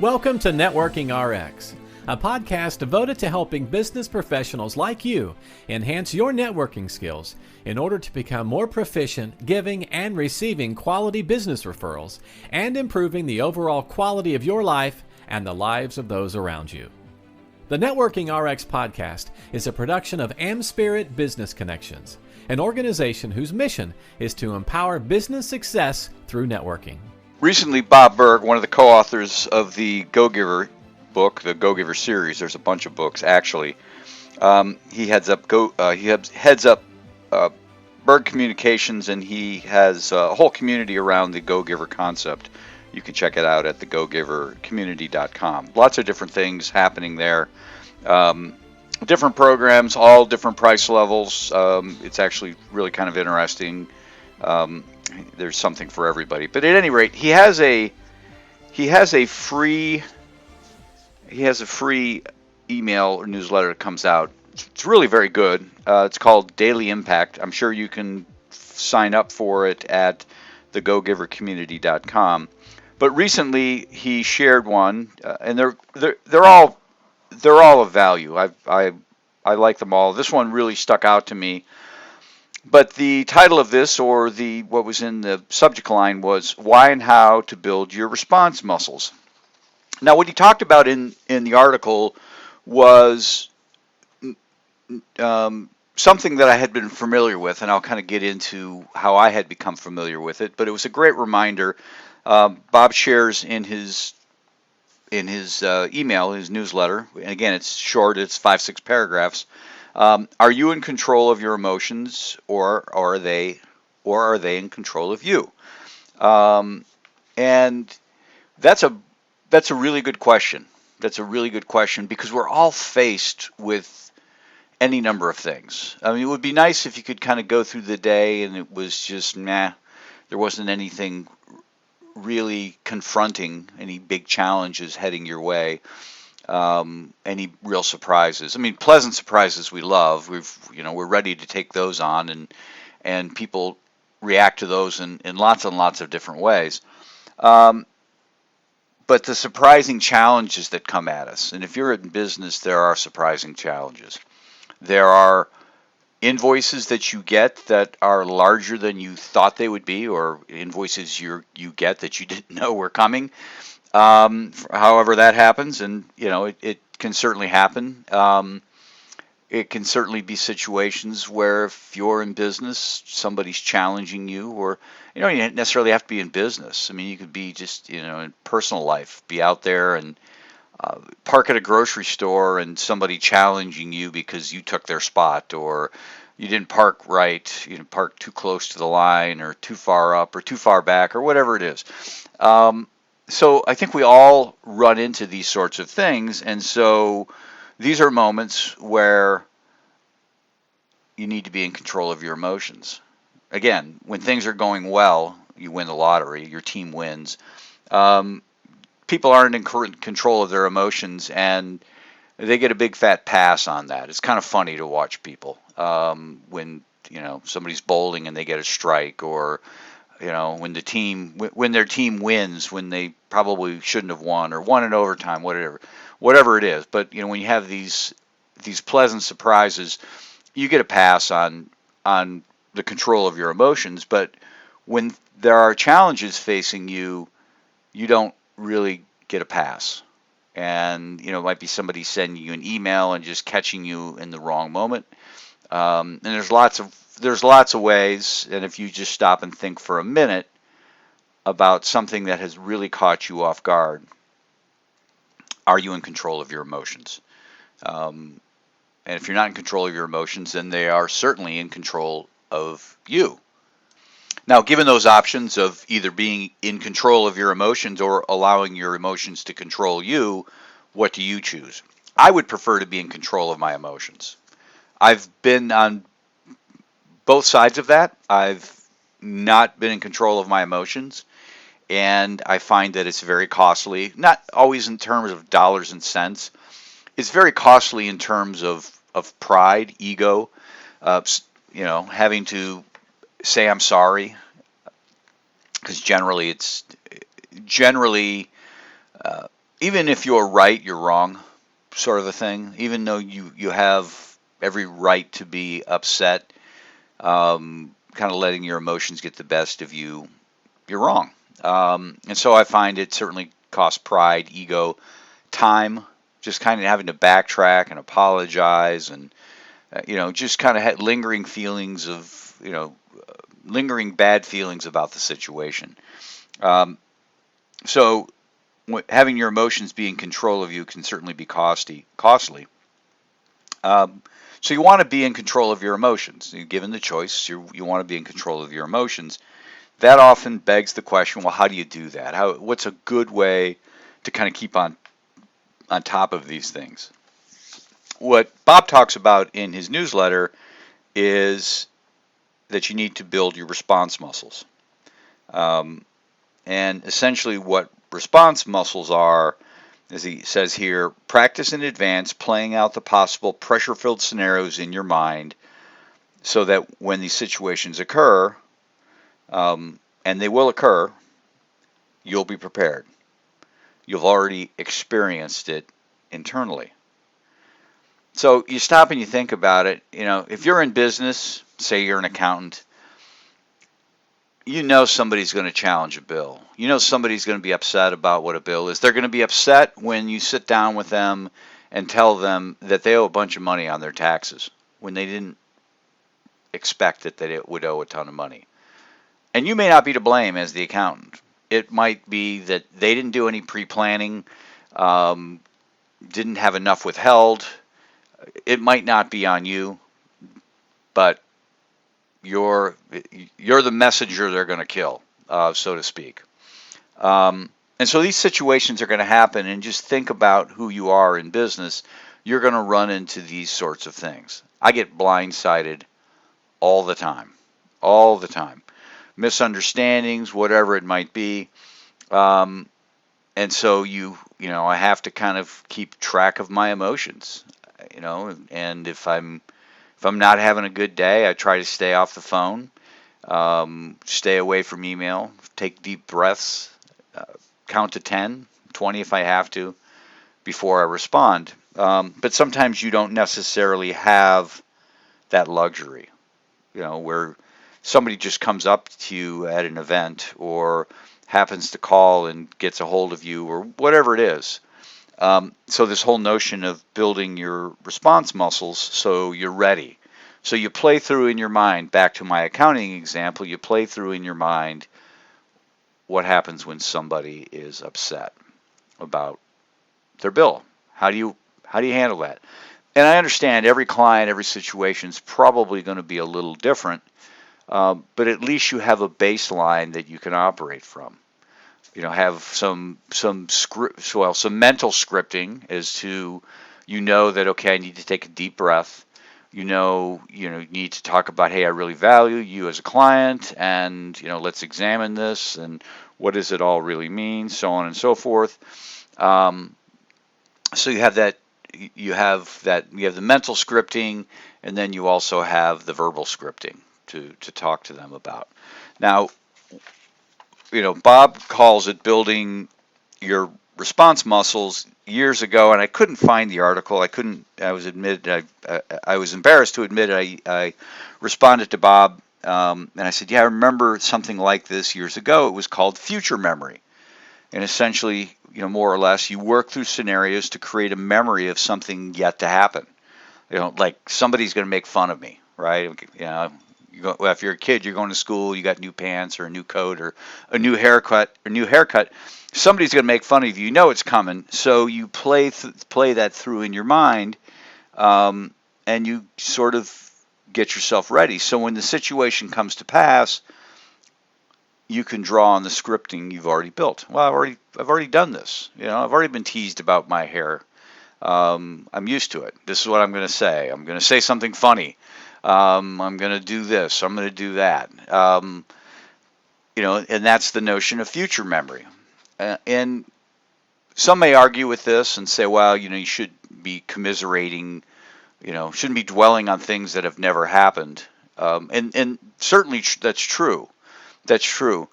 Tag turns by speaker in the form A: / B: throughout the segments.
A: Welcome to Networking RX, a podcast devoted to helping business professionals like you enhance your networking skills in order to become more proficient giving and receiving quality business referrals and improving the overall quality of your life and the lives of those around you. The Networking RX podcast is a production of AmSpirit Business Connections, an organization whose mission is to empower business success through networking.
B: Recently, Bob Berg, one of the co-authors of the Go-Giver book, the Go-Giver series, there's a bunch of books actually. He heads up Berg Communications, and he has a whole community around the Go-Giver concept. You can check it out at thegogivercommunity.com. Lots of different things happening there. Different programs, all different price levels. It's actually really kind of interesting. There's something for everybody. But at any rate, he has a free email or newsletter that comes out. It's really very good. It's called Daily Impact. I'm sure you can sign up for it at thegogivercommunity.com. But recently he shared one, and they're all of value. I like them all. This one really stuck out to me. But the title of this, or what was in the subject line, was Why and How to Build Your Response Muscles. Now, what he talked about in the article was something that I had been familiar with, and I'll kind of get into how I had become familiar with it. But it was a great reminder. Bob shares in his email, his newsletter, and again, it's short, it's 5-6 paragraphs. Are you in control of your emotions, or are they in control of you? And that's a really good question. That's a really good question, because we're all faced with any number of things. I mean, it would be nice if you could kind of go through the day and it was just there wasn't anything really confronting, any big challenges heading your way. Any real surprises. I mean, pleasant surprises we love. We're ready to take those on, and people react to those in lots and lots of different ways. But the surprising challenges that come at us, and if you're in business, there are surprising challenges. There are invoices that you get that are larger than you thought they would be, or invoices you get that you didn't know were coming. However that happens, and it can certainly happen. It can certainly be situations where if you're in business, somebody's challenging you, or you don't necessarily have to be in business. I mean, you could be just in personal life, be out there and park at a grocery store and somebody challenging you because you took their spot, or you didn't park right, park too close to the line, or too far up, or too far back, or whatever it is. So I think we all run into these sorts of things, and so these are moments where you need to be in control of your emotions. Again, when things are going well, you win the lottery, your team wins. People aren't in control of their emotions, and they get a big fat pass on that. It's kind of funny to watch people when somebody's bowling and they get a strike, or when their team wins when they probably shouldn't have won, or won in overtime, whatever it is. But when you have these pleasant surprises, you get a pass on the control of your emotions. But when there are challenges facing you, you don't really get a pass. And it might be somebody sending you an email and just catching you in the wrong moment. And there's lots of ways, and if you just stop and think for a minute about something that has really caught you off guard, are you in control of your emotions? And if you're not in control of your emotions, then they are certainly in control of you. Now, given those options of either being in control of your emotions or allowing your emotions to control you, what do you choose? I would prefer to be in control of my emotions. I've been on both sides of that. I've not been in control of my emotions, and I find that it's very costly, not always in terms of dollars and cents. It's very costly in terms of pride, ego, having to say I'm sorry, because generally even if you're right, you're wrong, sort of a thing. Even though you have every right to be upset, kind of letting your emotions get the best of you, you're wrong. And so I find it certainly costs pride, ego, time, just kind of having to backtrack and apologize, and just kind of lingering feelings of, lingering bad feelings about the situation. So having your emotions be in control of you can certainly be costly. So you want to be in control of your emotions. Given the choice, you want to be in control of your emotions. That often begs the question, well, how do you do that? What's a good way to kind of keep on top of these things? What Bob talks about in his newsletter is that you need to build your response muscles. And essentially what response muscles are, as he says here, practice in advance playing out the possible pressure-filled scenarios in your mind so that when these situations occur, and they will occur, you'll be prepared. You've already experienced it internally. So you stop and you think about it. If you're in business, say you're an accountant, somebody's going to challenge a bill. Somebody's going to be upset about what a bill is. They're going to be upset when you sit down with them and tell them that they owe a bunch of money on their taxes when they didn't expect that it would owe a ton of money. And you may not be to blame as the accountant. It might be that they didn't do any pre-planning, didn't have enough withheld. It might not be on you, but you're the messenger they're going to kill, so to speak. And so these situations are going to happen, and just think about who you are in business. You're going to run into these sorts of things. I get blindsided all the time. Misunderstandings, whatever it might be. And so I have to kind of keep track of my emotions, and if I'm not having a good day, I try to stay off the phone, stay away from email, take deep breaths, count to 10, 20 if I have to, before I respond. But sometimes you don't necessarily have that luxury, where somebody just comes up to you at an event or happens to call and gets a hold of you or whatever it is. So this whole notion of building your response muscles so you're ready. So you play through in your mind, back to my accounting example, you play through in your mind what happens when somebody is upset about their bill. How do you handle that? And I understand every client, every situation is probably going to be a little different, but at least you have a baseline that you can operate from. Have some mental scripting as to, that, okay, I need to take a deep breath. You need to talk about, hey, I really value you as a client, and, let's examine this, and what does it all really mean, so on and so forth. So you have the mental scripting, and then you also have the verbal scripting to talk to them about. Now, Bob calls it building your response muscles years ago, and I couldn't find the article. I was embarrassed to admit I responded to Bob, and I said, yeah, I remember something like this years ago. It was called future memory. And essentially, more or less, you work through scenarios to create a memory of something yet to happen. Like somebody's going to make fun of me, right? If you're a kid, you're going to school, you got new pants or a new coat or a new haircut. Somebody's going to make fun of you. You know it's coming, so you play that through in your mind, and you sort of get yourself ready. So when the situation comes to pass, you can draw on the scripting you've already built. Well, I've already done this. I've already been teased about my hair. I'm used to it. This is what I'm going to say. I'm going to say something funny. I'm going to do this. I'm going to do that. And that's the notion of future memory. And some may argue with this and say, well, you should be commiserating, shouldn't be dwelling on things that have never happened. And certainly that's true. That's true.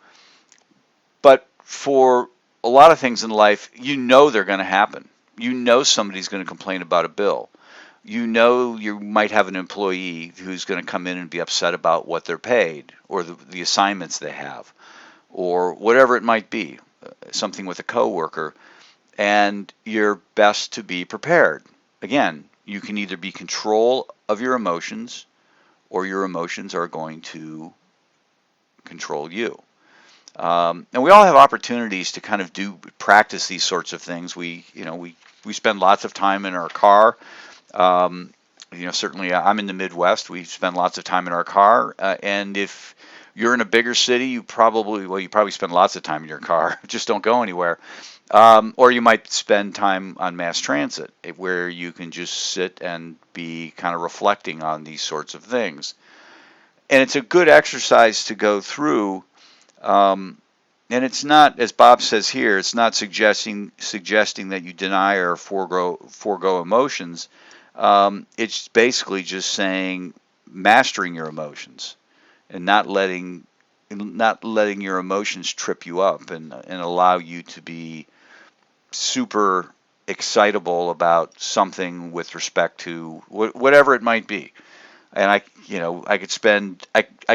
B: But for a lot of things in life, you know they're going to happen. You know somebody's going to complain about a bill. You know you might have an employee who's going to come in and be upset about what they're paid or the assignments they have or whatever it might be, something with a coworker, and you're best to be prepared. Again, you can either be control of your emotions or your emotions are going to control you. And we all have opportunities to kind of practice these sorts of things. We spend lots of time in our car. Certainly I'm in the Midwest. We spend lots of time in our car. And if you're in a bigger city, you probably spend lots of time in your car. Just don't go anywhere. Or you might spend time on mass transit where you can just sit and be kind of reflecting on these sorts of things. And it's a good exercise to go through. And it's not, as Bob says here, it's not suggesting that you deny or forego emotions. It's basically just saying mastering your emotions and not letting your emotions trip you up and allow you to be super excitable about something with respect to whatever it might be. And I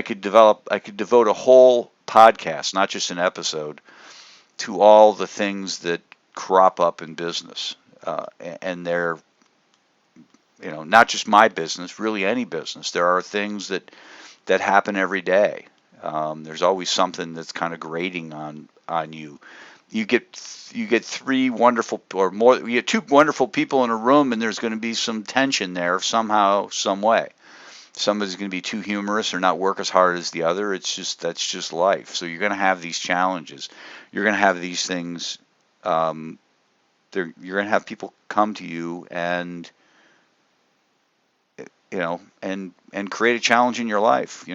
B: could devote a whole podcast, not just an episode, to all the things that crop up in business, and they're, not just my business, really any business. There are things that happen every day. There's always something that's kind of grating on you. You get three wonderful or more. You get two wonderful people in a room, and there's going to be some tension there somehow, some way. Somebody's going to be too humorous or not work as hard as the other. That's just life. So you're going to have these challenges. You're going to have these things. You're going to have people come to you and create a challenge in your life.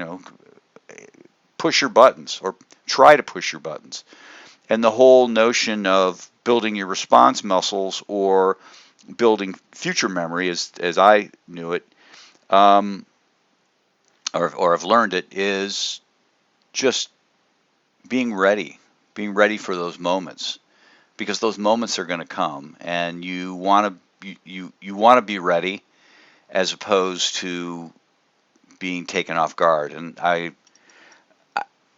B: Push your buttons or try to push your buttons. And the whole notion of building your response muscles or building future memory, as I knew it, or have learned it, is just being ready for those moments, because those moments are going to come, and you want to be ready, as opposed to being taken off guard. And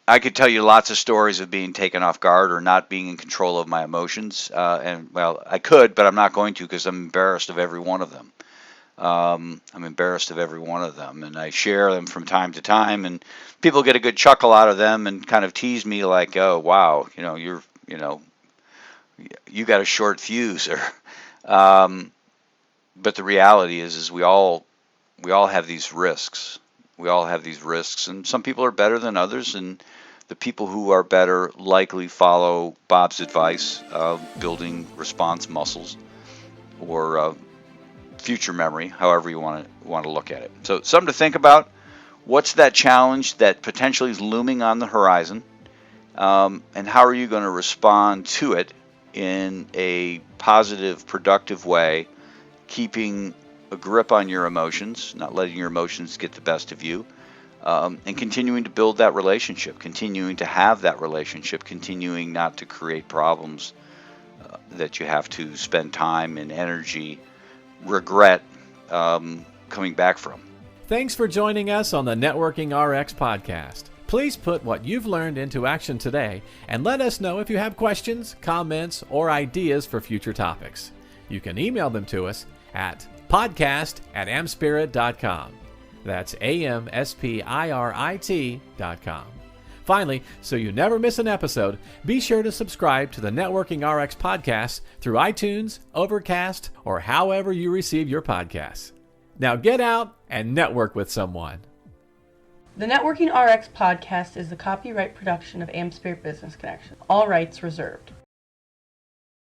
B: I could tell you lots of stories of being taken off guard or not being in control of my emotions, I could, but I'm not going to, because I'm embarrassed of every one of them. And I share them from time to time, and people get a good chuckle out of them and kind of tease me like, "Oh, wow, you got a short fuse," or, but the reality is we all have these risks. We all have these risks, and some people are better than others, and the people who are better likely follow Bob's advice of building response muscles or future memory, however you want to look at it. So something to think about. What's that challenge that potentially is looming on the horizon, and how are you going to respond to it in a positive, productive way, keeping a grip on your emotions, not letting your emotions get the best of you, and continuing to build that relationship, continuing to have that relationship, continuing not to create problems that you have to spend time and energy, regret coming back from.
A: Thanks for joining us on the Networking RX podcast. Please put what you've learned into action today and let us know if you have questions, comments, or ideas for future topics. You can email them to us at podcast@amspirit.com. That's AmSpirit.com. Finally, so you never miss an episode, be sure to subscribe to the Networking RX podcast through iTunes, Overcast, or however you receive your podcasts. Now get out and network with someone.
C: The Networking RX podcast is the copyright production of AmSpirit Business Connection. All rights reserved.